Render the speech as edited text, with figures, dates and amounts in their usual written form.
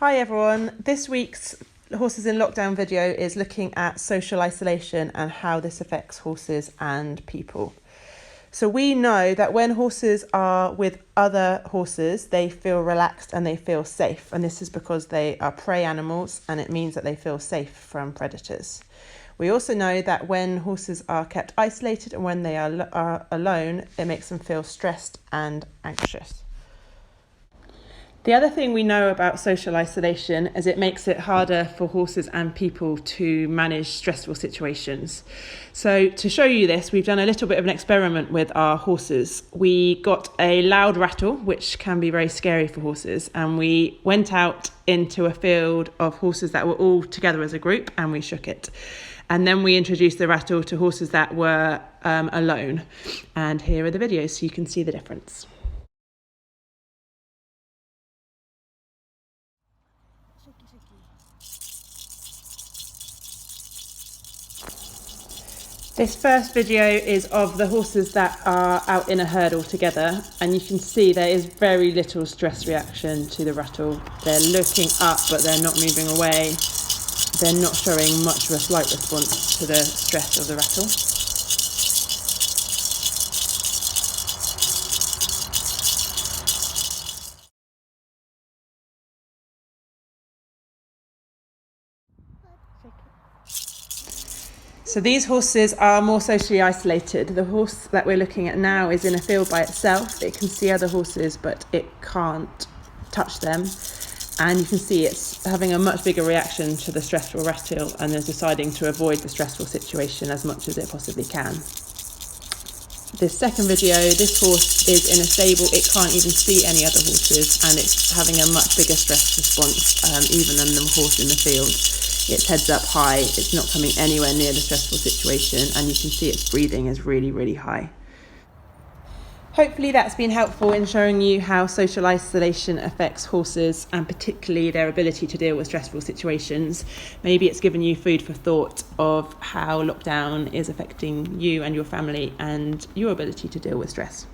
Hi everyone, this week's Horses in Lockdown video is looking at social isolation and how this affects horses and people. So we know that when horses are with other horses, they feel relaxed and they feel safe. And this is because they are prey animals and it means that they feel safe from predators. We also know that when horses are kept isolated and when they are alone, it makes them feel stressed and anxious. The other thing we know about social isolation is it makes it harder for horses and people to manage stressful situations. So to show you this, we've done a little bit of an experiment with our horses. We got a loud rattle, which can be very scary for horses, and we went out into a field of horses that were all together as a group and we shook it. And then we introduced the rattle to horses that were alone. And here are the videos so you can see the difference. This first video is of the horses that are out in a herd all together, and you can see there is very little stress reaction to the rattle. They're looking up but they're not moving away. They're not showing much of a slight response to the stress of the rattle. So these horses are more socially isolated. The horse that we're looking at now is in a field by itself. It can see other horses, but it can't touch them. And you can see it's having a much bigger reaction to the stressful rattle and is deciding to avoid the stressful situation as much as it possibly can. This second video, this horse is in a stable, it can't even see any other horses and it's having a much bigger stress response even than the horse in the field. Its head's up high, it's not coming anywhere near the stressful situation, and you can see its breathing is really, really high. Hopefully that's been helpful in showing you how social isolation affects horses and particularly their ability to deal with stressful situations. Maybe it's given you food for thought of how lockdown is affecting you and your family and your ability to deal with stress.